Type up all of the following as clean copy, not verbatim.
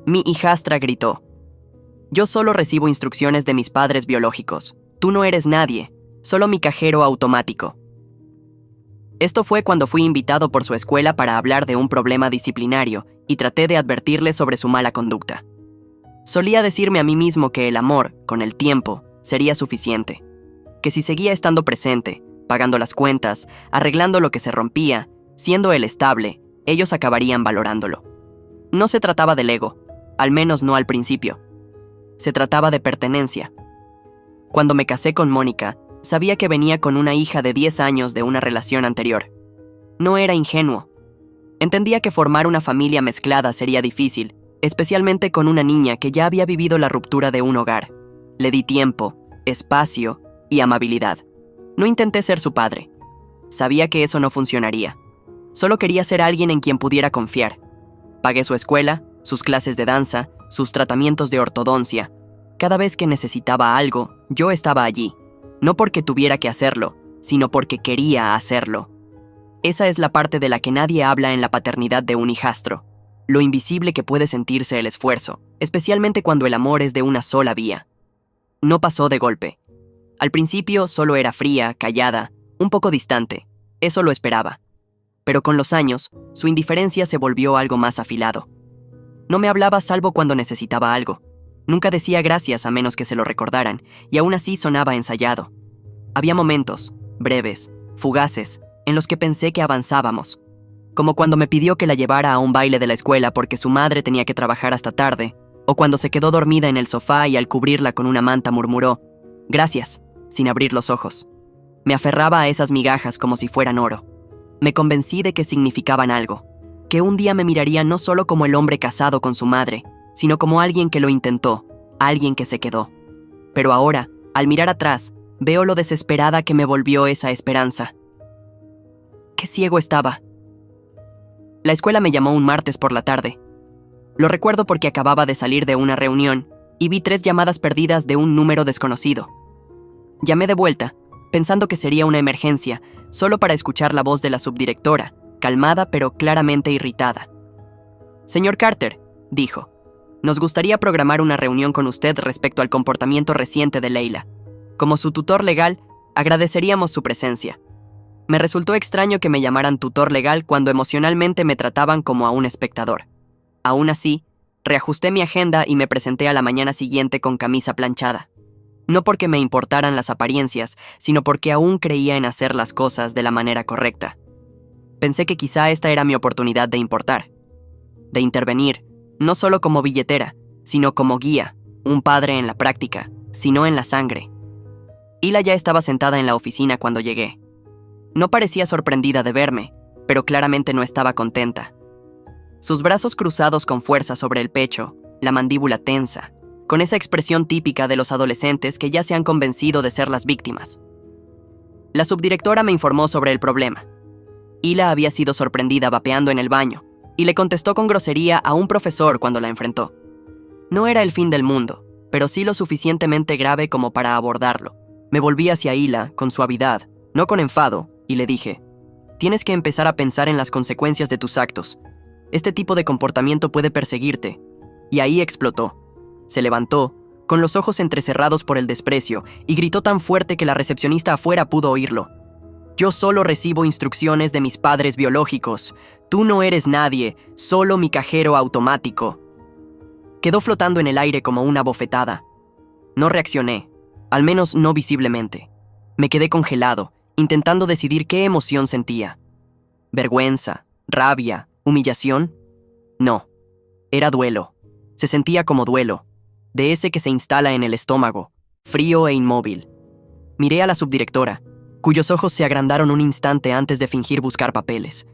Mi hijastra gritó. Yo solo recibo instrucciones de mis padres biológicos. Tú no eres nadie, solo mi cajero automático. Esto fue cuando fui invitado por su escuela para hablar de un problema disciplinario y traté de advertirle sobre su mala conducta. Solía decirme a mí mismo que el amor, con el tiempo, sería suficiente. Que si seguía estando presente, pagando las cuentas, arreglando lo que se rompía, siendo él estable, ellos acabarían valorándolo. No se trataba del ego, al menos no al principio. Se trataba de pertenencia. Cuando me casé con Mónica, sabía que venía con una hija de 10 años de una relación anterior. No era ingenuo. Entendía que formar una familia mezclada sería difícil, especialmente con una niña que ya había vivido la ruptura de un hogar. Le di tiempo, espacio y amabilidad. No intenté ser su padre. Sabía que eso no funcionaría. Solo quería ser alguien en quien pudiera confiar. Pagué su escuela, sus clases de danza, sus tratamientos de ortodoncia. Cada vez que necesitaba algo, yo estaba allí. No porque tuviera que hacerlo, sino porque quería hacerlo. Esa es la parte de la que nadie habla en la paternidad de un hijastro. Lo invisible que puede sentirse el esfuerzo, especialmente cuando el amor es de una sola vía. No pasó de golpe. Al principio solo era fría, callada, un poco distante. Eso lo esperaba. Pero con los años, su indiferencia se volvió algo más afilado. No me hablaba salvo cuando necesitaba algo. Nunca decía gracias a menos que se lo recordaran, y aún así sonaba ensayado. Había momentos, breves, fugaces, en los que pensé que avanzábamos. Como cuando me pidió que la llevara a un baile de la escuela porque su madre tenía que trabajar hasta tarde, o cuando se quedó dormida en el sofá y al cubrirla con una manta murmuró, «Gracias», sin abrir los ojos. Me aferraba a esas migajas como si fueran oro. Me convencí de que significaban algo, que un día me miraría no solo como el hombre casado con su madre, sino como alguien que lo intentó, alguien que se quedó. Pero ahora, al mirar atrás, veo lo desesperada que me volvió esa esperanza. Qué ciego estaba. La escuela me llamó un martes por la tarde. Lo recuerdo porque acababa de salir de una reunión y vi 3 llamadas perdidas de un número desconocido. Llamé de vuelta, pensando que sería una emergencia, solo para escuchar la voz de la subdirectora, calmada pero claramente irritada. «Señor Carter», dijo, «nos gustaría programar una reunión con usted respecto al comportamiento reciente de Leila. Como su tutor legal, agradeceríamos su presencia». Me resultó extraño que me llamaran tutor legal cuando emocionalmente me trataban como a un espectador. Aún así, reajusté mi agenda y me presenté a la mañana siguiente con camisa planchada. No porque me importaran las apariencias, sino porque aún creía en hacer las cosas de la manera correcta. Pensé que quizá esta era mi oportunidad de importar, de intervenir, no solo como billetera, sino como guía, un padre en la práctica, sino en la sangre. Hila ya estaba sentada en la oficina cuando llegué. No parecía sorprendida de verme, pero claramente no estaba contenta. Sus brazos cruzados con fuerza sobre el pecho, la mandíbula tensa, con esa expresión típica de los adolescentes que ya se han convencido de ser las víctimas. La subdirectora me informó sobre el problema. Hila había sido sorprendida vapeando en el baño, y le contestó con grosería a un profesor cuando la enfrentó. No era el fin del mundo, pero sí lo suficientemente grave como para abordarlo. Me volví hacia Hila con suavidad, no con enfado, y le dije, «Tienes que empezar a pensar en las consecuencias de tus actos. Este tipo de comportamiento puede perseguirte». Y ahí explotó. Se levantó, con los ojos entrecerrados por el desprecio, y gritó tan fuerte que la recepcionista afuera pudo oírlo. «Yo solo recibo instrucciones de mis padres biológicos. Tú no eres nadie, solo mi cajero automático». Quedó flotando en el aire como una bofetada. No reaccioné, al menos no visiblemente. Me quedé congelado, intentando decidir qué emoción sentía. ¿Vergüenza? ¿Rabia? ¿Humillación? No. Era duelo. Se sentía como duelo, de ese que se instala en el estómago, frío e inmóvil. Miré a la subdirectora, cuyos ojos se agrandaron un instante antes de fingir buscar papeles.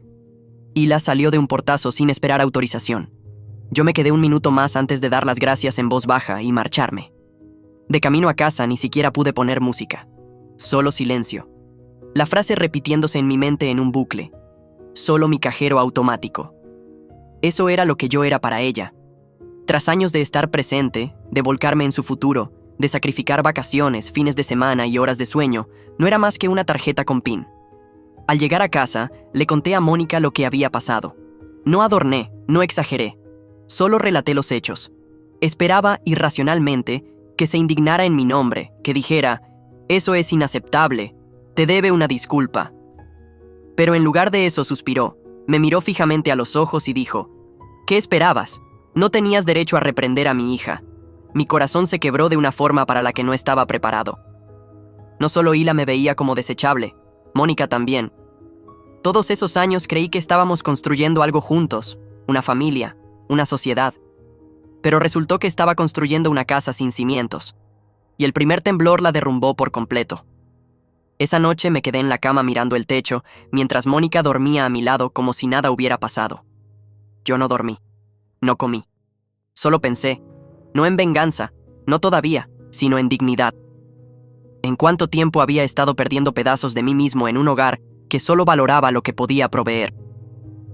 Hila salió de un portazo sin esperar autorización. Yo me quedé un minuto más antes de dar las gracias en voz baja y marcharme. De camino a casa ni siquiera pude poner música. Solo silencio. La frase repitiéndose en mi mente en un bucle. Solo mi cajero automático. Eso era lo que yo era para ella. Tras años de estar presente, de volcarme en su futuro, de sacrificar vacaciones, fines de semana y horas de sueño, no era más que una tarjeta con PIN. Al llegar a casa, le conté a Mónica lo que había pasado. No adorné, no exageré. Solo relaté los hechos. Esperaba irracionalmente que se indignara en mi nombre, que dijera, «Eso es inaceptable, te debe una disculpa». Pero en lugar de eso suspiró, me miró fijamente a los ojos y dijo, «¿Qué esperabas? No tenías derecho a reprender a mi hija». Mi corazón se quebró de una forma para la que no estaba preparado. No solo Hila me veía como desechable, Mónica también. Todos esos años creí que estábamos construyendo algo juntos, una familia, una sociedad. Pero resultó que estaba construyendo una casa sin cimientos, y el primer temblor la derrumbó por completo. Esa noche me quedé en la cama mirando el techo, mientras Mónica dormía a mi lado como si nada hubiera pasado. Yo no dormí, no comí. Solo pensé, no en venganza, no todavía, sino en dignidad. ¿En cuánto tiempo había estado perdiendo pedazos de mí mismo en un hogar que solo valoraba lo que podía proveer?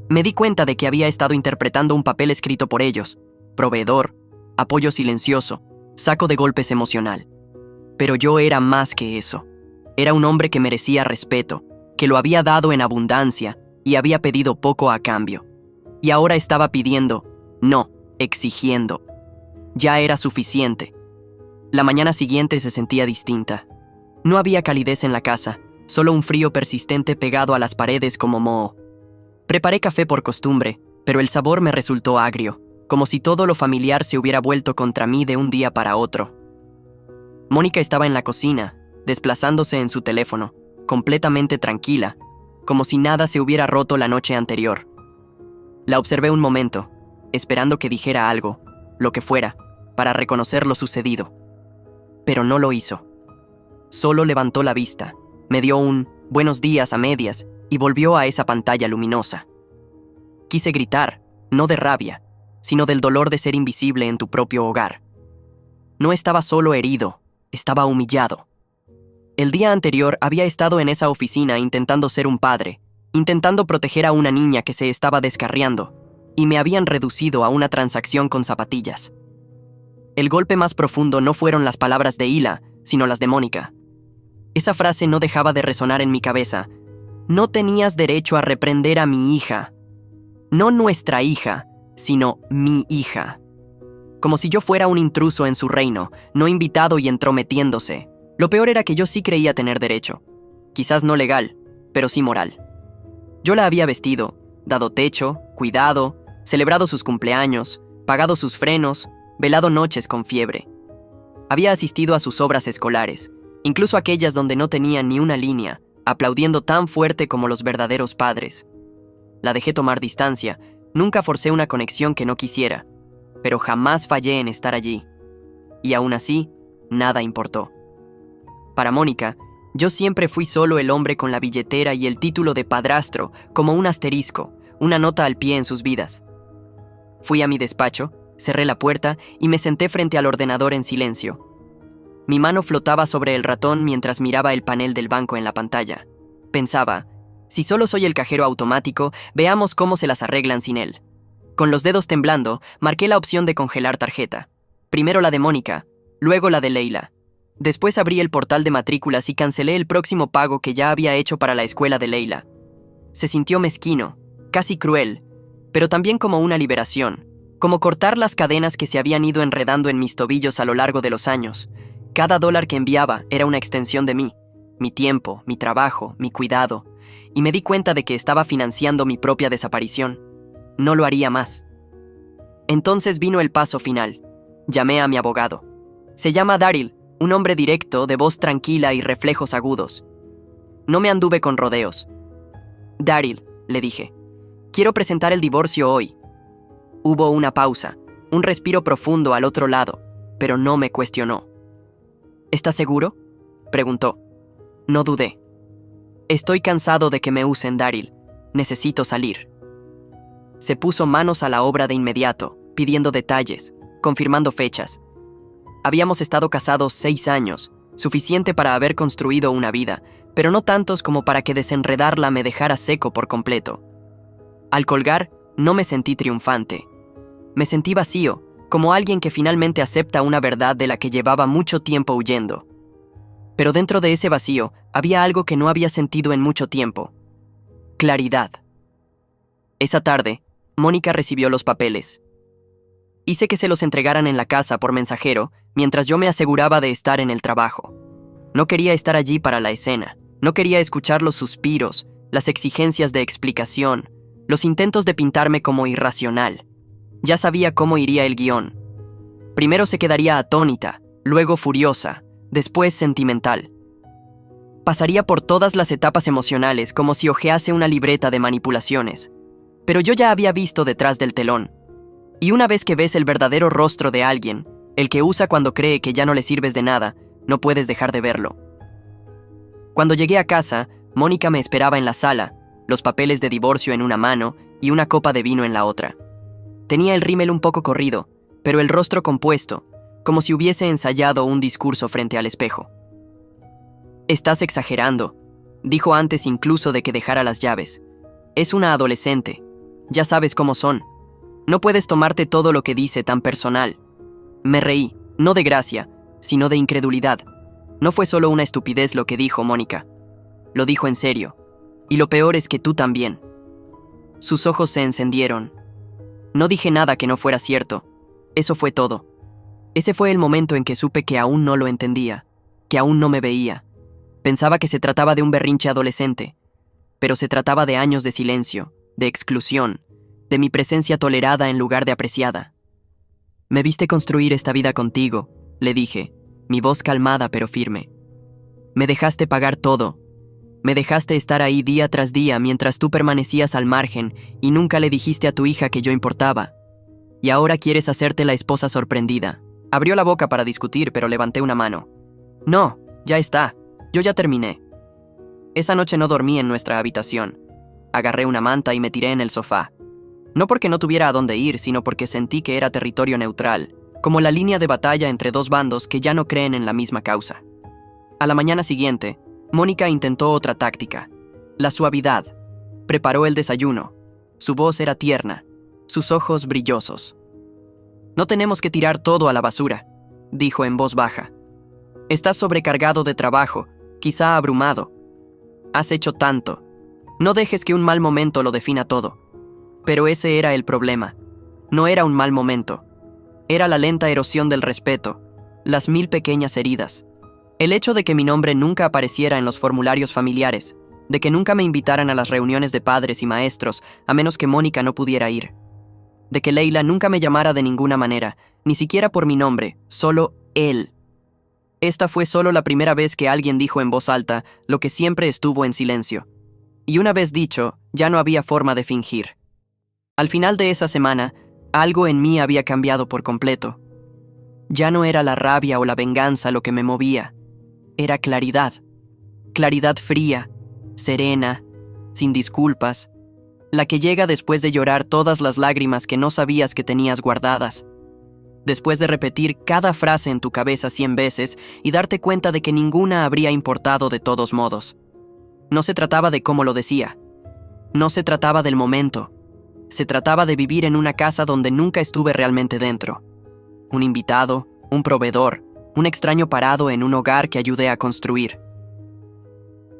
Me di cuenta de que había estado interpretando un papel escrito por ellos, proveedor, apoyo silencioso, saco de golpes emocional. Pero yo era más que eso. Era un hombre que merecía respeto, que lo había dado en abundancia y había pedido poco a cambio. Y ahora estaba pidiendo, no, exigiendo. Ya era suficiente. La mañana siguiente se sentía distinta. No había calidez en la casa, solo un frío persistente pegado a las paredes como moho. Preparé café por costumbre, pero el sabor me resultó agrio, como si todo lo familiar se hubiera vuelto contra mí de un día para otro. Mónica estaba en la cocina, desplazándose en su teléfono, completamente tranquila, como si nada se hubiera roto la noche anterior. La observé un momento, esperando que dijera algo, lo que fuera, para reconocer lo sucedido. Pero no lo hizo. Solo levantó la vista, me dio un «buenos días» a medias y volvió a esa pantalla luminosa. Quise gritar, no de rabia, sino del dolor de ser invisible en tu propio hogar. No estaba solo herido, estaba humillado. El día anterior había estado en esa oficina intentando ser un padre, intentando proteger a una niña que se estaba descarriando, y me habían reducido a una transacción con zapatillas. El golpe más profundo no fueron las palabras de Hila, sino las de Mónica. Esa frase no dejaba de resonar en mi cabeza. No tenías derecho a reprender a mi hija. No nuestra hija, sino mi hija. Como si yo fuera un intruso en su reino, no invitado y entrometiéndose. Lo peor era que yo sí creía tener derecho. Quizás no legal, pero sí moral. Yo la había vestido, dado techo, cuidado, celebrado sus cumpleaños, pagado sus frenos, velado noches con fiebre. Había asistido a sus obras escolares, incluso aquellas donde no tenía ni una línea, aplaudiendo tan fuerte como los verdaderos padres. La dejé tomar distancia, nunca forcé una conexión que no quisiera, pero jamás fallé en estar allí. Y aún así, nada importó. Para Mónica, yo siempre fui solo el hombre con la billetera y el título de padrastro, como un asterisco, una nota al pie en sus vidas. Fui a mi despacho, cerré la puerta y me senté frente al ordenador en silencio. Mi mano flotaba sobre el ratón mientras miraba el panel del banco en la pantalla. Pensaba, si solo soy el cajero automático, veamos cómo se las arreglan sin él. Con los dedos temblando, marqué la opción de congelar tarjeta. Primero la de Mónica, luego la de Leila. Después abrí el portal de matrículas y cancelé el próximo pago que ya había hecho para la escuela de Leila. Se sintió mezquino, casi cruel, pero también como una liberación, como cortar las cadenas que se habían ido enredando en mis tobillos a lo largo de los años. Cada dólar que enviaba era una extensión de mí, mi tiempo, mi trabajo, mi cuidado, y me di cuenta de que estaba financiando mi propia desaparición. No lo haría más. Entonces vino el paso final. Llamé a mi abogado. Se llama Daryl, un hombre directo, de voz tranquila y reflejos agudos. No me anduve con rodeos. Daryl, le dije, quiero presentar el divorcio hoy. Hubo una pausa, un respiro profundo al otro lado, pero no me cuestionó. ¿Estás seguro?, preguntó. No dudé. Estoy cansado de que me usen, Daryl. Necesito salir. Se puso manos a la obra de inmediato, pidiendo detalles, confirmando fechas. Habíamos estado casados 6 años, suficiente para haber construido una vida, pero no tantos como para que desenredarla me dejara seco por completo. Al colgar, no me sentí triunfante. Me sentí vacío, como alguien que finalmente acepta una verdad de la que llevaba mucho tiempo huyendo. Pero dentro de ese vacío había algo que no había sentido en mucho tiempo. Claridad. Esa tarde, Mónica recibió los papeles. Hice que se los entregaran en la casa por mensajero, mientras yo me aseguraba de estar en el trabajo. No quería estar allí para la escena. No quería escuchar los suspiros, las exigencias de explicación, los intentos de pintarme como irracional. Ya sabía cómo iría el guión. Primero se quedaría atónita, luego furiosa, después sentimental. Pasaría por todas las etapas emocionales como si hojease una libreta de manipulaciones. Pero yo ya había visto detrás del telón. Y una vez que ves el verdadero rostro de alguien, el que usa cuando cree que ya no le sirves de nada, no puedes dejar de verlo. Cuando llegué a casa, Mónica me esperaba en la sala, los papeles de divorcio en una mano y una copa de vino en la otra. Tenía el rímel un poco corrido, pero el rostro compuesto, como si hubiese ensayado un discurso frente al espejo. «Estás exagerando», dijo antes incluso de que dejara las llaves. «Es una adolescente. Ya sabes cómo son. No puedes tomarte todo lo que dice tan personal». Me reí, no de gracia, sino de incredulidad. No fue solo una estupidez lo que dijo Mónica. Lo dijo en serio. Y lo peor es que tú también. Sus ojos se encendieron. No dije nada que no fuera cierto. Eso fue todo. Ese fue el momento en que supe que aún no lo entendía, que aún no me veía. Pensaba que se trataba de un berrinche adolescente, pero se trataba de años de silencio, de exclusión, de mi presencia tolerada en lugar de apreciada. «Me viste construir esta vida contigo», le dije, mi voz calmada pero firme. «Me dejaste pagar todo. Me dejaste estar ahí día tras día mientras tú permanecías al margen y nunca le dijiste a tu hija que yo importaba. Y ahora quieres hacerte la esposa sorprendida». Abrió la boca para discutir, pero levanté una mano. «No, ya está. Yo ya terminé». Esa noche no dormí en nuestra habitación. Agarré una manta y me tiré en el sofá. No porque no tuviera a dónde ir, sino porque sentí que era territorio neutral, como la línea de batalla entre dos bandos que ya no creen en la misma causa. A la mañana siguiente, Mónica intentó otra táctica, la suavidad. Preparó el desayuno. Su voz era tierna, sus ojos brillosos. «No tenemos que tirar todo a la basura», dijo en voz baja. «Estás sobrecargado de trabajo, quizá abrumado. Has hecho tanto. No dejes que un mal momento lo defina todo». Pero ese era el problema. No era un mal momento. Era la lenta erosión del respeto, las 1000 pequeñas heridas. El hecho de que mi nombre nunca apareciera en los formularios familiares, de que nunca me invitaran a las reuniones de padres y maestros, a menos que Mónica no pudiera ir. De que Leila nunca me llamara de ninguna manera, ni siquiera por mi nombre, solo él. Esta fue solo la primera vez que alguien dijo en voz alta lo que siempre estuvo en silencio. Y una vez dicho, ya no había forma de fingir. Al final de esa semana, algo en mí había cambiado por completo. Ya no era la rabia o la venganza lo que me movía. Era claridad. Claridad fría, serena, sin disculpas. La que llega después de llorar todas las lágrimas que no sabías que tenías guardadas. Después de repetir cada frase en tu cabeza 100 veces y darte cuenta de que ninguna habría importado de todos modos. No se trataba de cómo lo decía. No se trataba del momento. Se trataba de vivir en una casa donde nunca estuve realmente dentro. Un invitado, un proveedor, un extraño parado en un hogar que ayudé a construir.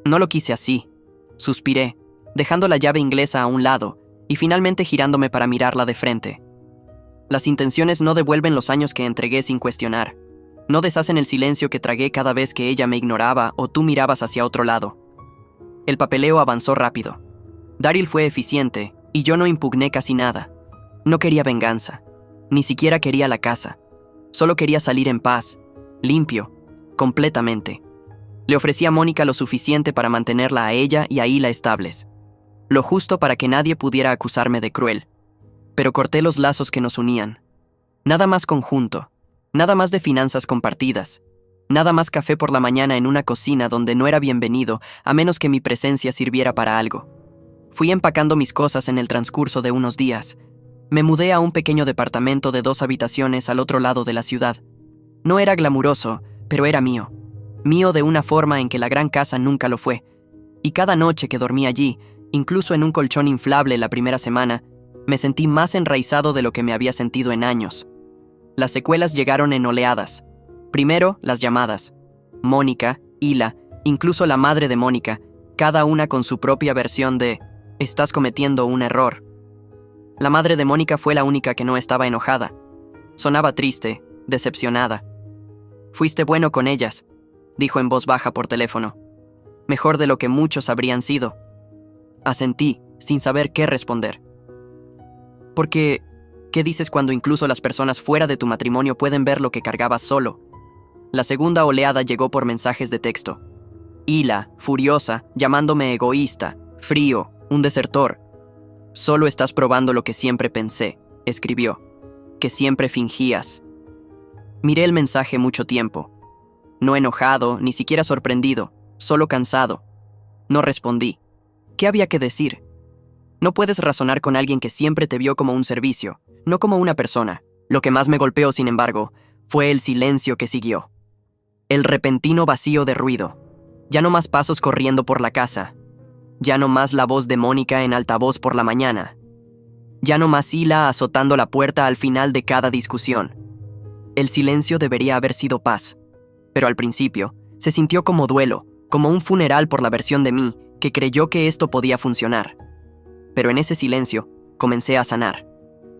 No lo quise así. Suspiré, dejando la llave inglesa a un lado y finalmente girándome para mirarla de frente. Las intenciones no devuelven los años que entregué sin cuestionar. No deshacen el silencio que tragué cada vez que ella me ignoraba o tú mirabas hacia otro lado. El papeleo avanzó rápido. Daryl fue eficiente y yo no impugné casi nada. No quería venganza. Ni siquiera quería la casa. Solo quería salir en paz, limpio, completamente. Le ofrecí a Mónica lo suficiente para mantenerla a ella y a Hila estables. Lo justo para que nadie pudiera acusarme de cruel. Pero corté los lazos que nos unían. Nada más conjunto. Nada más de finanzas compartidas. Nada más café por la mañana en una cocina donde no era bienvenido a menos que mi presencia sirviera para algo. Fui empacando mis cosas en el transcurso de unos días. Me mudé a un pequeño departamento de 2 habitaciones al otro lado de la ciudad. No era glamuroso, pero era mío. Mío de una forma en que la gran casa nunca lo fue. Y cada noche que dormí allí, incluso en un colchón inflable la primera semana, me sentí más enraizado de lo que me había sentido en años. Las secuelas llegaron en oleadas. Primero, las llamadas. Mónica, Hila, incluso la madre de Mónica, cada una con su propia versión de «estás cometiendo un error». La madre de Mónica fue la única que no estaba enojada. Sonaba triste, decepcionada. «Fuiste bueno con ellas», dijo en voz baja por teléfono. «Mejor de lo que muchos habrían sido». Asentí, sin saber qué responder. Porque, ¿qué dices cuando incluso las personas fuera de tu matrimonio pueden ver lo que cargabas solo? La segunda oleada llegó por mensajes de texto. Hila, furiosa, llamándome egoísta, frío, un desertor. «Solo estás probando lo que siempre pensé», escribió, «que siempre fingías». Miré el mensaje mucho tiempo. No enojado, ni siquiera sorprendido, solo cansado. No respondí. ¿Qué había que decir? No puedes razonar con alguien que siempre te vio como un servicio, no como una persona. Lo que más me golpeó, sin embargo, fue el silencio que siguió. El repentino vacío de ruido. Ya no más pasos corriendo por la casa. Ya no más la voz de Mónica en altavoz por la mañana. Ya no más Hila azotando la puerta al final de cada discusión. El silencio debería haber sido paz, pero al principio se sintió como duelo, como un funeral por la versión de mí que creyó que esto podía funcionar. Pero en ese silencio comencé a sanar.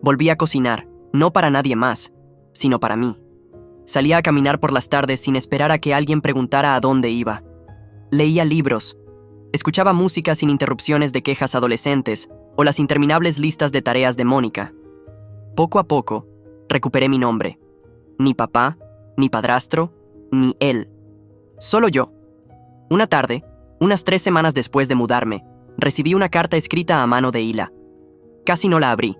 Volví a cocinar, no para nadie más, sino para mí. Salía a caminar por las tardes sin esperar a que alguien preguntara a dónde iba. Leía libros. Escuchaba música sin interrupciones de quejas adolescentes o las interminables listas de tareas de Mónica. Poco a poco, recuperé mi nombre. Ni papá, ni padrastro, ni él. Solo yo. Una tarde, unas 3 semanas después de mudarme, recibí una carta escrita a mano de Hila. Casi no la abrí.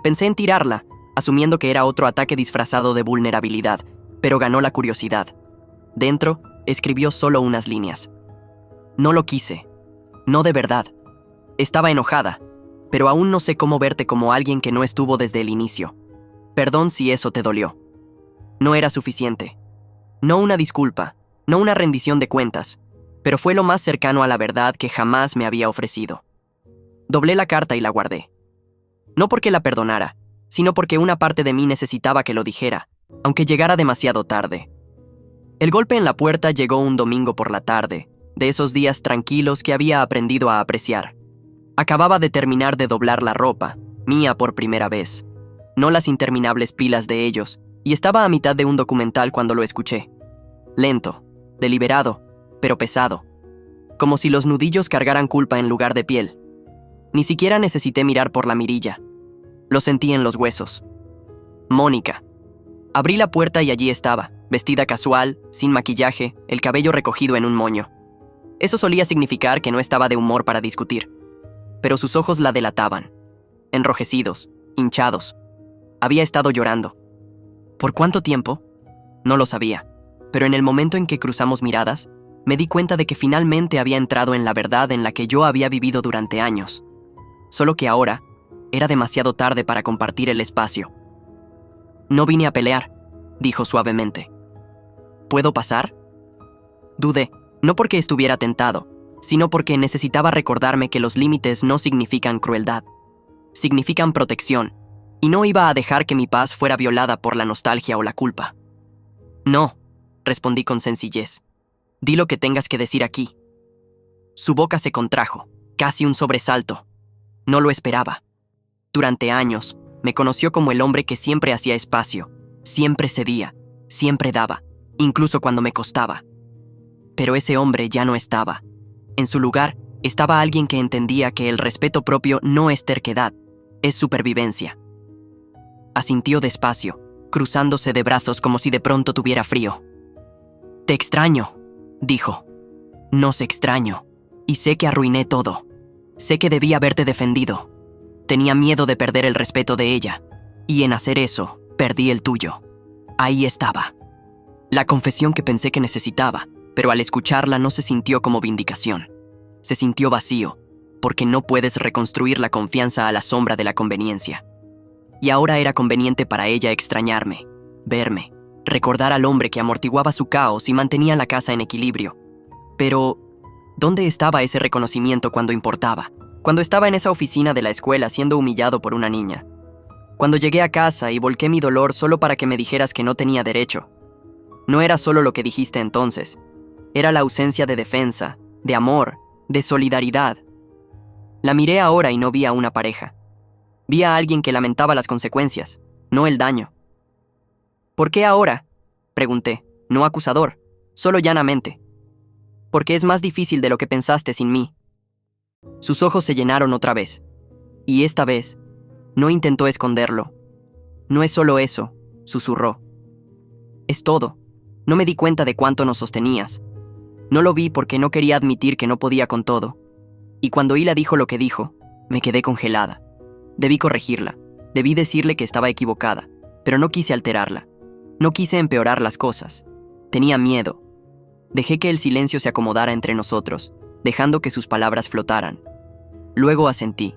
Pensé en tirarla, asumiendo que era otro ataque disfrazado de vulnerabilidad, pero ganó la curiosidad. Dentro, escribió solo unas líneas. «No lo quise. No de verdad. Estaba enojada, pero aún no sé cómo verte como alguien que no estuvo desde el inicio. Perdón si eso te dolió. No era suficiente. No una disculpa, no una rendición de cuentas, pero fue lo más cercano a la verdad que jamás me había ofrecido». Doblé la carta y la guardé. No porque la perdonara, sino porque una parte de mí necesitaba que lo dijera, aunque llegara demasiado tarde. El golpe en la puerta llegó un domingo por la tarde, de esos días tranquilos que había aprendido a apreciar. Acababa de terminar de doblar la ropa, mía por primera vez, no las interminables pilas de ellos, y estaba a mitad de un documental cuando lo escuché. Lento, deliberado, pero pesado, como si los nudillos cargaran culpa en lugar de piel. Ni siquiera necesité mirar por la mirilla. Lo sentí en los huesos. Mónica. Abrí la puerta y allí estaba, vestida casual, sin maquillaje, el cabello recogido en un moño. Eso solía significar que no estaba de humor para discutir. Pero sus ojos la delataban. Enrojecidos, hinchados. Había estado llorando. ¿Por cuánto tiempo? No lo sabía, pero en el momento en que cruzamos miradas, me di cuenta de que finalmente había entrado en la verdad en la que yo había vivido durante años. Solo que ahora era demasiado tarde para compartir el espacio. «No vine a pelear», dijo suavemente. «¿Puedo pasar?» Dudé, no porque estuviera tentado, sino porque necesitaba recordarme que los límites no significan crueldad. Significan protección, y no iba a dejar que mi paz fuera violada por la nostalgia o la culpa. «No», respondí con sencillez. «Di lo que tengas que decir aquí». Su boca se contrajo, casi un sobresalto. No lo esperaba. Durante años, me conoció como el hombre que siempre hacía espacio, siempre cedía, siempre daba, incluso cuando me costaba. Pero ese hombre ya no estaba. En su lugar, estaba alguien que entendía que el respeto propio no es terquedad, es supervivencia. Asintió despacio, cruzándose de brazos como si de pronto tuviera frío. «Te extraño», dijo. «Nos extraño, y sé que arruiné todo. Sé que debí haberte defendido. Tenía miedo de perder el respeto de ella, y en hacer eso, perdí el tuyo. Ahí estaba. La confesión que pensé que necesitaba, pero al escucharla no se sintió como vindicación. Se sintió vacío, porque no puedes reconstruir la confianza a la sombra de la conveniencia. Y ahora era conveniente para ella extrañarme, verme, recordar al hombre que amortiguaba su caos y mantenía la casa en equilibrio. Pero, ¿dónde estaba ese reconocimiento cuando importaba? Cuando estaba en esa oficina de la escuela siendo humillado por una niña. Cuando llegué a casa y volqué mi dolor solo para que me dijeras que no tenía derecho. No era solo lo que dijiste entonces. Era la ausencia de defensa, de amor, de solidaridad. La miré ahora y no vi a una pareja. Vi a alguien que lamentaba las consecuencias, no el daño. ¿Por qué ahora? Pregunté, no acusador, solo llanamente. Porque es más difícil de lo que pensaste sin mí. Sus ojos se llenaron otra vez. Y esta vez, no intentó esconderlo. No es solo eso, susurró. Es todo. No me di cuenta de cuánto nos sostenías. No lo vi porque no quería admitir que no podía con todo. Y cuando Hila dijo lo que dijo, me quedé congelada. Debí corregirla. Debí decirle que estaba equivocada, pero no quise alterarla. No quise empeorar las cosas. Tenía miedo. Dejé que el silencio se acomodara entre nosotros, dejando que sus palabras flotaran. Luego asentí.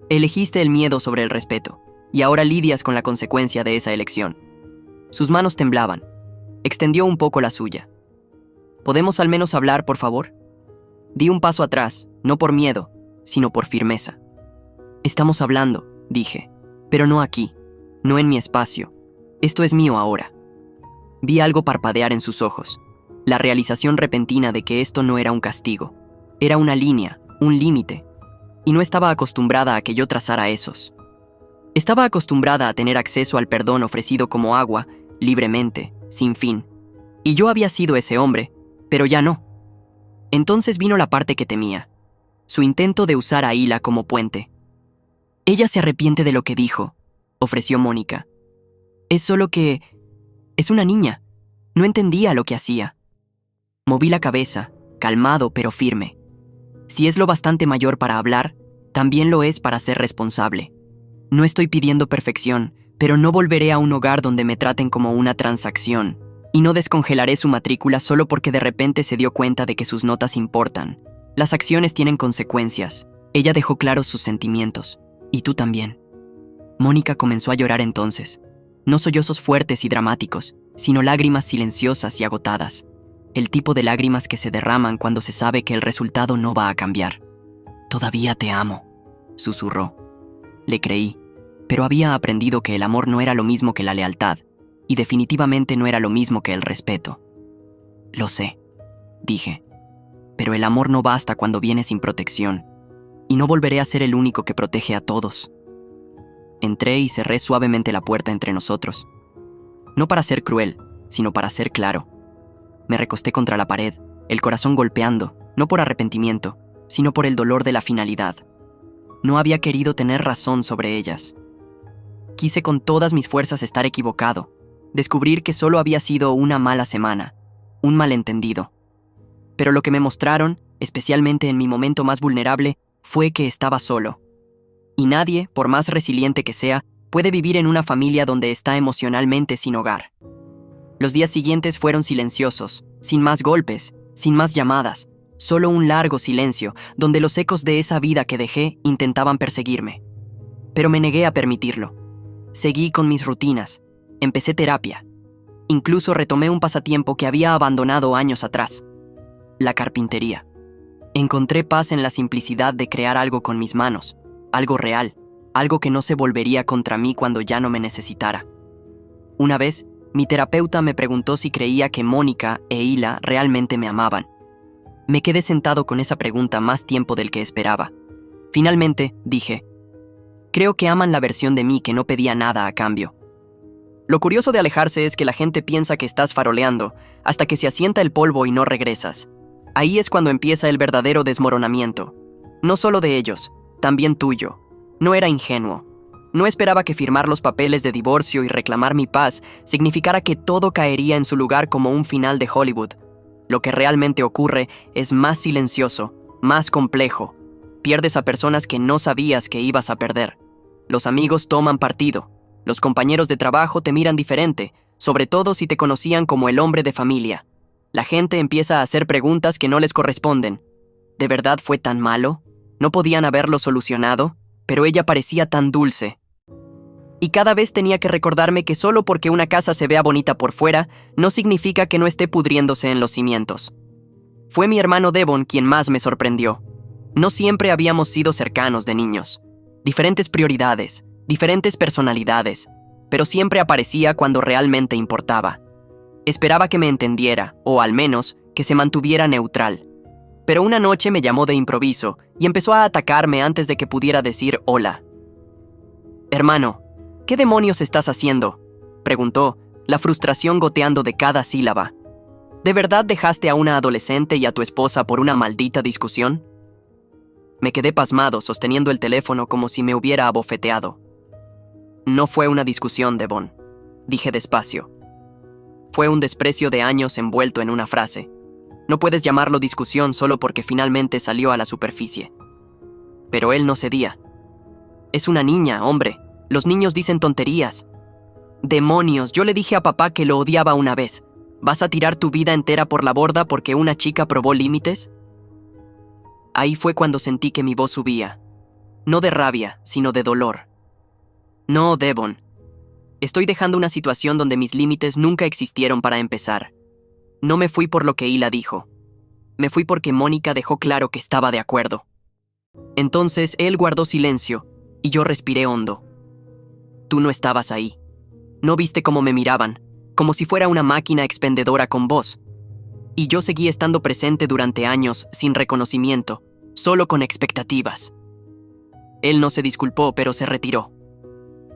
Elegiste el miedo sobre el respeto, y ahora lidias con la consecuencia de esa elección. Sus manos temblaban. Extendió un poco la suya. ¿Podemos al menos hablar, por favor? Di un paso atrás, no por miedo, sino por firmeza. Estamos hablando, dije, pero no aquí, no en mi espacio. Esto es mío ahora. Vi algo parpadear en sus ojos, la realización repentina de que esto no era un castigo. Era una línea, un límite, y no estaba acostumbrada a que yo trazara esos. Estaba acostumbrada a tener acceso al perdón ofrecido como agua, libremente, sin fin. Y yo había sido ese hombre, pero ya no. Entonces vino la parte que temía, su intento de usar a Hila como puente. Ella se arrepiente de lo que dijo, ofreció Mónica. Es solo que... es una niña. No entendía lo que hacía. Moví la cabeza, calmado pero firme. Si es lo bastante mayor para hablar, también lo es para ser responsable. No estoy pidiendo perfección, pero no volveré a un hogar donde me traten como una transacción. Y no descongelaré su matrícula solo porque de repente se dio cuenta de que sus notas importan. Las acciones tienen consecuencias. Ella dejó claros sus sentimientos. Y tú también. Mónica comenzó a llorar entonces. No sollozos fuertes y dramáticos, sino lágrimas silenciosas y agotadas. El tipo de lágrimas que se derraman cuando se sabe que el resultado no va a cambiar. «Todavía te amo», susurró. Le creí, pero había aprendido que el amor no era lo mismo que la lealtad, y definitivamente no era lo mismo que el respeto. «Lo sé», dije, «pero el amor no basta cuando viene sin protección, y no volveré a ser el único que protege a todos». Entré y cerré suavemente la puerta entre nosotros. No para ser cruel, sino para ser claro. Me recosté contra la pared, el corazón golpeando, no por arrepentimiento, sino por el dolor de la finalidad. No había querido tener razón sobre ellas. Quise con todas mis fuerzas estar equivocado, descubrir que solo había sido una mala semana, un malentendido. Pero lo que me mostraron, especialmente en mi momento más vulnerable, fue que estaba solo. Y nadie, por más resiliente que sea, puede vivir en una familia donde está emocionalmente sin hogar. Los días siguientes fueron silenciosos, sin más golpes, sin más llamadas, solo un largo silencio donde los ecos de esa vida que dejé intentaban perseguirme. Pero me negué a permitirlo. Seguí con mis rutinas, empecé terapia. Incluso retomé un pasatiempo que había abandonado años atrás: la carpintería. Encontré paz en la simplicidad de crear algo con mis manos, algo real, algo que no se volvería contra mí cuando ya no me necesitara. Una vez, mi terapeuta me preguntó si creía que Mónica e Hila realmente me amaban. Me quedé sentado con esa pregunta más tiempo del que esperaba. Finalmente, dije, creo que aman la versión de mí que no pedía nada a cambio. Lo curioso de alejarse es que la gente piensa que estás faroleando hasta que se asienta el polvo y no regresas. Ahí es cuando empieza el verdadero desmoronamiento. No solo de ellos, también tuyo. No era ingenuo. No esperaba que firmar los papeles de divorcio y reclamar mi paz significara que todo caería en su lugar como un final de Hollywood. Lo que realmente ocurre es más silencioso, más complejo. Pierdes a personas que no sabías que ibas a perder. Los amigos toman partido. Los compañeros de trabajo te miran diferente, sobre todo si te conocían como el hombre de familia. La gente empieza a hacer preguntas que no les corresponden. ¿De verdad fue tan malo? ¿No podían haberlo solucionado? Pero ella parecía tan dulce. Y cada vez tenía que recordarme que solo porque una casa se vea bonita por fuera, no significa que no esté pudriéndose en los cimientos. Fue mi hermano Devon quien más me sorprendió. No siempre habíamos sido cercanos de niños. Diferentes prioridades, diferentes personalidades, pero siempre aparecía cuando realmente importaba. Esperaba que me entendiera, o al menos, que se mantuviera neutral. Pero una noche me llamó de improviso y empezó a atacarme antes de que pudiera decir hola. «Hermano, ¿qué demonios estás haciendo?», preguntó, la frustración goteando de cada sílaba. ¿De verdad dejaste a una adolescente y a tu esposa por una maldita discusión? Me quedé pasmado, sosteniendo el teléfono como si me hubiera abofeteado. No fue una discusión, Devon, dije despacio. Fue un desprecio de años envuelto en una frase. No puedes llamarlo discusión solo porque finalmente salió a la superficie. Pero él no cedía. Es una niña, hombre. Los niños dicen tonterías. Demonios, yo le dije a papá que lo odiaba una vez. ¿Vas a tirar tu vida entera por la borda porque una chica probó límites? Ahí fue cuando sentí que mi voz subía. No de rabia, sino de dolor. No, Devon. Estoy dejando una situación donde mis límites nunca existieron para empezar. No me fui por lo que Hila dijo. Me fui porque Mónica dejó claro que estaba de acuerdo. Entonces él guardó silencio y yo respiré hondo. Tú no estabas ahí. No viste cómo me miraban, como si fuera una máquina expendedora con voz. Y yo seguí estando presente durante años sin reconocimiento, solo con expectativas. Él no se disculpó, pero se retiró.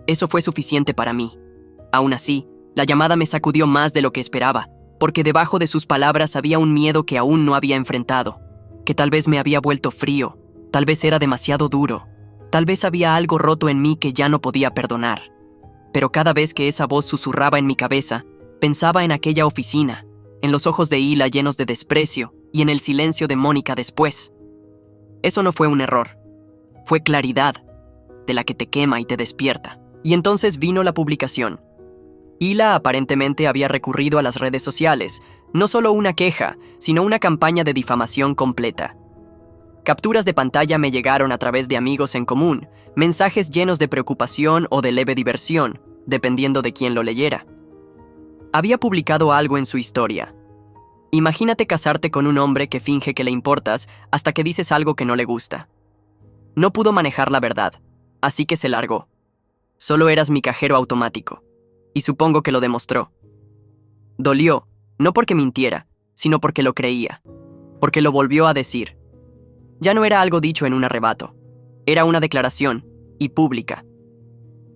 Eso fue suficiente para mí. Aún así, la llamada me sacudió más de lo que esperaba, porque debajo de sus palabras había un miedo que aún no había enfrentado, que tal vez me había vuelto frío, tal vez era demasiado duro, tal vez había algo roto en mí que ya no podía perdonar. Pero cada vez que esa voz susurraba en mi cabeza, pensaba en aquella oficina, en los ojos de Hila llenos de desprecio y en el silencio de Mónica después. Eso no fue un error, fue claridad, de la que te quema y te despierta. Y entonces vino la publicación. Hila aparentemente había recurrido a las redes sociales, no solo una queja, sino una campaña de difamación completa. Capturas de pantalla me llegaron a través de amigos en común, mensajes llenos de preocupación o de leve diversión, dependiendo de quién lo leyera. Había publicado algo en su historia. Imagínate casarte con un hombre que finge que le importas hasta que dices algo que no le gusta. No pudo manejar la verdad, así que se largó. Solo eras mi cajero automático, y supongo que lo demostró. Dolió, no porque mintiera, sino porque lo creía, porque lo volvió a decir. Ya no era algo dicho en un arrebato, era una declaración, y pública.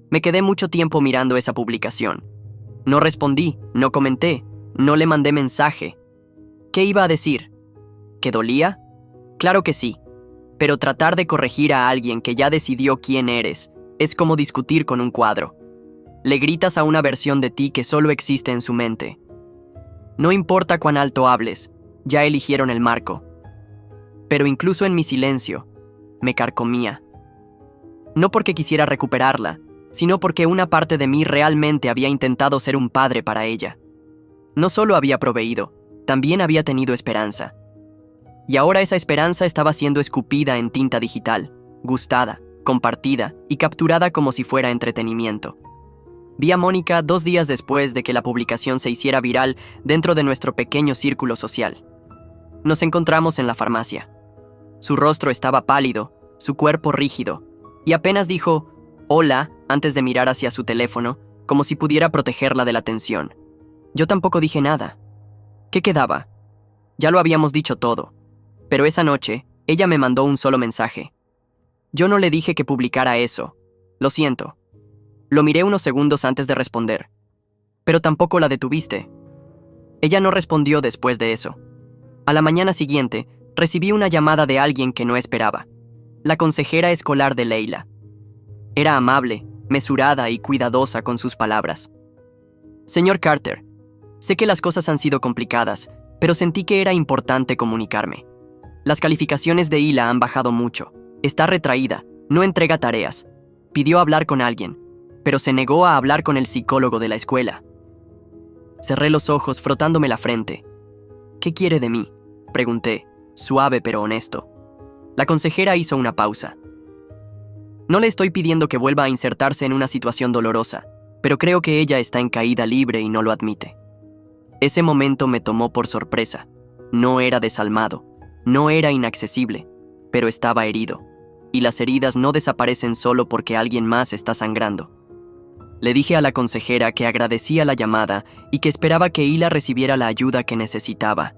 Me quedé mucho tiempo mirando esa publicación. No respondí, no comenté, no le mandé mensaje. ¿Qué iba a decir? ¿Que dolía? Claro que sí, pero tratar de corregir a alguien que ya decidió quién eres es como discutir con un cuadro. Le gritas a una versión de ti que solo existe en su mente. No importa cuán alto hables, ya eligieron el marco. Pero incluso en mi silencio, me carcomía. No porque quisiera recuperarla, sino porque una parte de mí realmente había intentado ser un padre para ella. No solo había proveído, también había tenido esperanza. Y ahora esa esperanza estaba siendo escupida en tinta digital, gustada, compartida y capturada como si fuera entretenimiento. Vi a Mónica 2 días después de que la publicación se hiciera viral dentro de nuestro pequeño círculo social. Nos encontramos en la farmacia. Su rostro estaba pálido, su cuerpo rígido, y apenas dijo «hola» antes de mirar hacia su teléfono, como si pudiera protegerla de la tensión. Yo tampoco dije nada. ¿Qué quedaba? Ya lo habíamos dicho todo, pero esa noche ella me mandó un solo mensaje. Yo no le dije que publicara eso. Lo siento. Lo miré unos segundos antes de responder. Pero tampoco la detuviste. Ella no respondió después de eso. A la mañana siguiente, recibí una llamada de alguien que no esperaba. La consejera escolar de Leila. Era amable, mesurada y cuidadosa con sus palabras. Señor Carter, sé que las cosas han sido complicadas, pero sentí que era importante comunicarme. Las calificaciones de Hila han bajado mucho. Está retraída, no entrega tareas. Pidió hablar con alguien, pero se negó a hablar con el psicólogo de la escuela. Cerré los ojos frotándome la frente. ¿Qué quiere de mí?, pregunté, suave pero honesto. La consejera hizo una pausa. No le estoy pidiendo que vuelva a insertarse en una situación dolorosa, pero creo que ella está en caída libre y no lo admite. Ese momento me tomó por sorpresa. No era desalmado, no era inaccesible, pero estaba herido. Y las heridas no desaparecen solo porque alguien más está sangrando. Le dije a la consejera que agradecía la llamada y que esperaba que Hila recibiera la ayuda que necesitaba.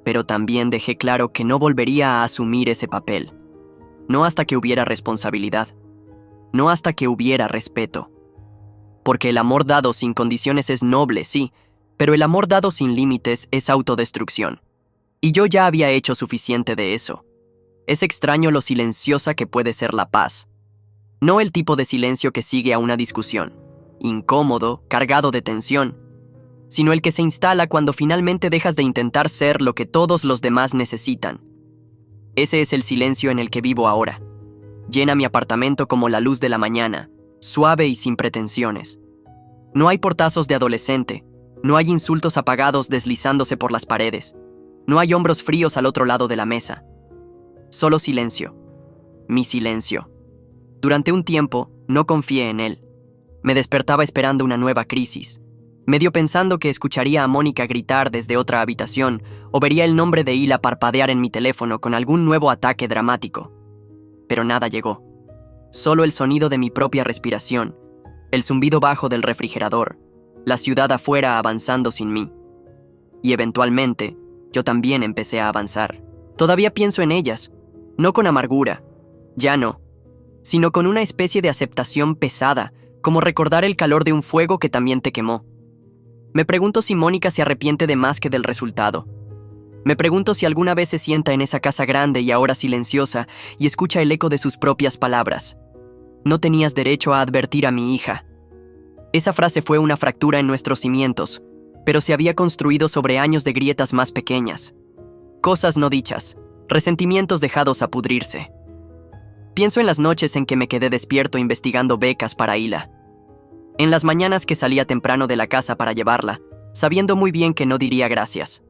Pero también dejé claro que no volvería a asumir ese papel. No hasta que hubiera responsabilidad. No hasta que hubiera respeto. porque el amor dado sin condiciones es noble, sí, pero el amor dado sin límites es autodestrucción. Y yo ya había hecho suficiente de eso. Es extraño lo silenciosa que puede ser la paz. No el tipo de silencio que sigue a una discusión, incómodo, cargado de tensión, sino el que se instala cuando finalmente dejas de intentar ser lo que todos los demás necesitan. Ese es el silencio en el que vivo ahora. Llena mi apartamento como la luz de la mañana, suave y sin pretensiones. No hay portazos de adolescente, no hay insultos apagados deslizándose por las paredes, no hay hombros fríos al otro lado de la mesa. Solo silencio. Mi silencio. Durante un tiempo, no confié en él. Me despertaba esperando una nueva crisis, medio pensando que escucharía a Mónica gritar desde otra habitación o vería el nombre de Hila parpadear en mi teléfono con algún nuevo ataque dramático. Pero nada llegó. Solo el sonido de mi propia respiración, el zumbido bajo del refrigerador, la ciudad afuera avanzando sin mí. Y eventualmente, yo también empecé a avanzar. Todavía pienso en ellas, no con amargura, ya no, sino con una especie de aceptación pesada, como recordar el calor de un fuego que también te quemó. Me pregunto si Mónica se arrepiente de más que del resultado. Me pregunto si alguna vez se sienta en esa casa grande y ahora silenciosa y escucha el eco de sus propias palabras. No tenías derecho a advertir a mi hija. Esa frase fue una fractura en nuestros cimientos, pero se había construido sobre años de grietas más pequeñas. Cosas no dichas, resentimientos dejados a pudrirse. Pienso en las noches en que me quedé despierto investigando becas para Hila. En las mañanas que salía temprano de la casa para llevarla, sabiendo muy bien que no diría gracias.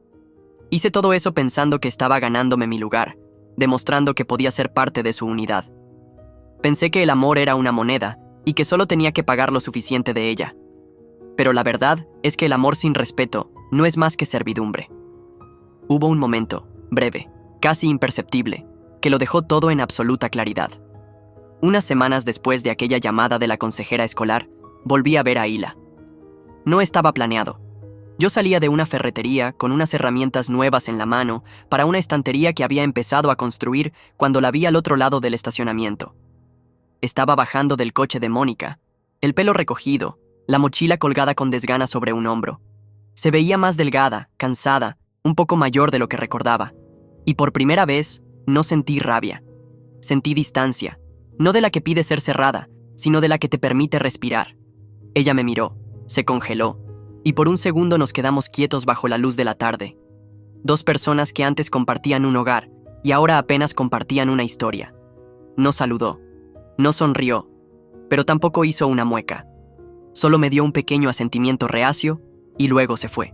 Hice todo eso pensando que estaba ganándome mi lugar, demostrando que podía ser parte de su unidad. Pensé que el amor era una moneda y que solo tenía que pagar lo suficiente de ella. Pero la verdad es que el amor sin respeto no es más que servidumbre. Hubo un momento, breve, casi imperceptible, que lo dejó todo en absoluta claridad. Unas semanas después de aquella llamada de la consejera escolar, volví a ver a Hila. No estaba planeado. Yo salía de una ferretería con unas herramientas nuevas en la mano para una estantería que había empezado a construir cuando la vi al otro lado del estacionamiento. Estaba bajando del coche de Mónica, el pelo recogido, la mochila colgada con desgana sobre un hombro. Se veía más delgada, cansada, un poco mayor de lo que recordaba. Y por primera vez, no sentí rabia. Sentí distancia, no de la que pide ser cerrada, sino de la que te permite respirar. Ella me miró, se congeló, y por un segundo nos quedamos quietos bajo la luz de la tarde. Dos personas que antes compartían un hogar y ahora apenas compartían una historia. No saludó, no sonrió, pero tampoco hizo una mueca. Solo me dio un pequeño asentimiento reacio y luego se fue.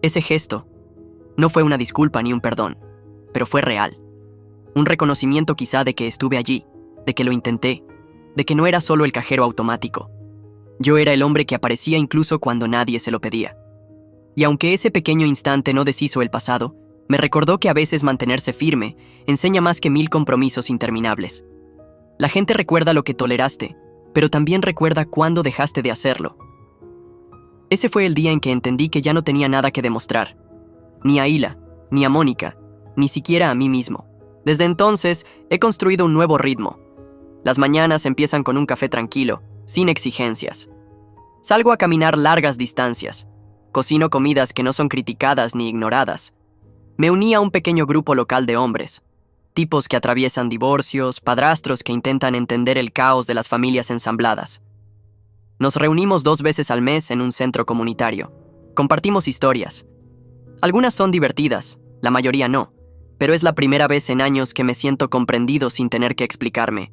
Ese gesto no fue una disculpa ni un perdón, pero fue real. Un reconocimiento quizá de que estuve allí, de que lo intenté, de que no era solo el cajero automático. Yo era el hombre que aparecía incluso cuando nadie se lo pedía. Y aunque ese pequeño instante no deshizo el pasado, me recordó que a veces mantenerse firme enseña más que 1000 compromisos interminables. La gente recuerda lo que toleraste, pero también recuerda cuándo dejaste de hacerlo. Ese fue el día en que entendí que ya no tenía nada que demostrar. Ni a Hila, ni a Mónica, ni siquiera a mí mismo. Desde entonces, he construido un nuevo ritmo. Las mañanas empiezan con un café tranquilo, sin exigencias. Salgo a caminar largas distancias. Cocino comidas que no son criticadas ni ignoradas. Me uní a un pequeño grupo local de hombres. Tipos que atraviesan divorcios, padrastros que intentan entender el caos de las familias ensambladas. Nos reunimos 2 veces al mes en un centro comunitario. Compartimos historias. Algunas son divertidas, la mayoría no, pero es la primera vez en años que me siento comprendido sin tener que explicarme.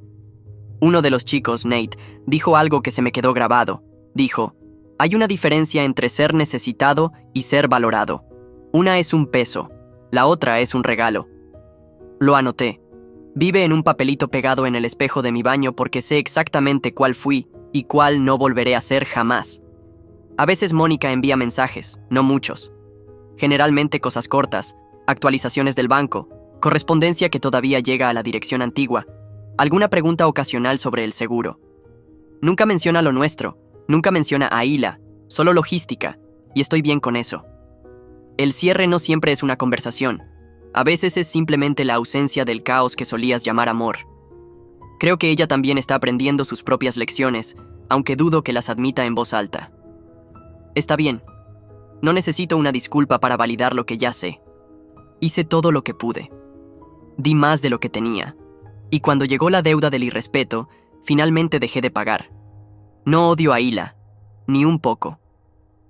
Uno de los chicos, Nate, dijo algo que se me quedó grabado. Dijo, hay una diferencia entre ser necesitado y ser valorado. Una es un peso, la otra es un regalo. Lo anoté. Vive en un papelito pegado en el espejo de mi baño porque sé exactamente cuál fui y cuál no volveré a ser jamás. A veces Mónica envía mensajes, no muchos. Generalmente cosas cortas, actualizaciones del banco, correspondencia que todavía llega a la dirección antigua, alguna pregunta ocasional sobre el seguro. Nunca menciona lo nuestro, nunca menciona a Hila, solo logística, y estoy bien con eso. El cierre no siempre es una conversación, a veces es simplemente la ausencia del caos que solías llamar amor. Creo que ella también está aprendiendo sus propias lecciones, aunque dudo que las admita en voz alta. Está bien. No necesito una disculpa para validar lo que ya sé. Hice todo lo que pude. Di más de lo que tenía. Y cuando llegó la deuda del irrespeto, finalmente dejé de pagar. No odio a Hila, ni un poco.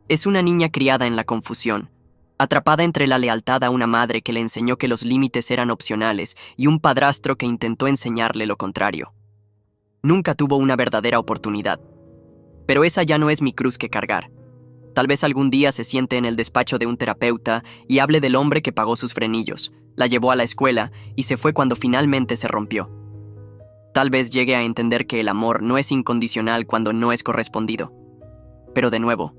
Es una niña criada en la confusión, atrapada entre la lealtad a una madre que le enseñó que los límites eran opcionales y un padrastro que intentó enseñarle lo contrario. Nunca tuvo una verdadera oportunidad. Pero esa ya no es mi cruz que cargar. Tal vez algún día se siente en el despacho de un terapeuta y hable del hombre que pagó sus frenillos, la llevó a la escuela y se fue cuando finalmente se rompió. Tal vez llegue a entender que el amor no es incondicional cuando no es correspondido. Pero de nuevo,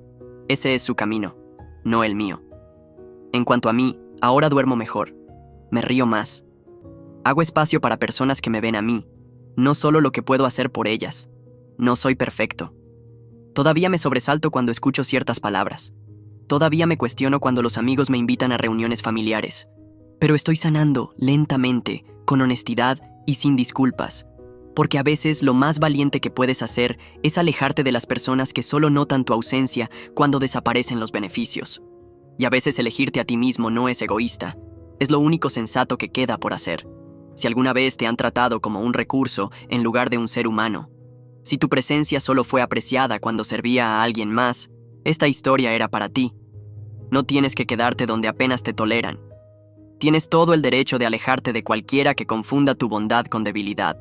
ese es su camino, no el mío. En cuanto a mí, ahora duermo mejor. Me río más. Hago espacio para personas que me ven a mí, no solo lo que puedo hacer por ellas. No soy perfecto. Todavía me sobresalto cuando escucho ciertas palabras. Todavía me cuestiono cuando los amigos me invitan a reuniones familiares. Pero estoy sanando lentamente, con honestidad y sin disculpas. Porque a veces lo más valiente que puedes hacer es alejarte de las personas que solo notan tu ausencia cuando desaparecen los beneficios. Y a veces elegirte a ti mismo no es egoísta. Es lo único sensato que queda por hacer. Si alguna vez te han tratado como un recurso en lugar de un ser humano, si tu presencia solo fue apreciada cuando servía a alguien más, esta historia era para ti. No tienes que quedarte donde apenas te toleran. Tienes todo el derecho de alejarte de cualquiera que confunda tu bondad con debilidad.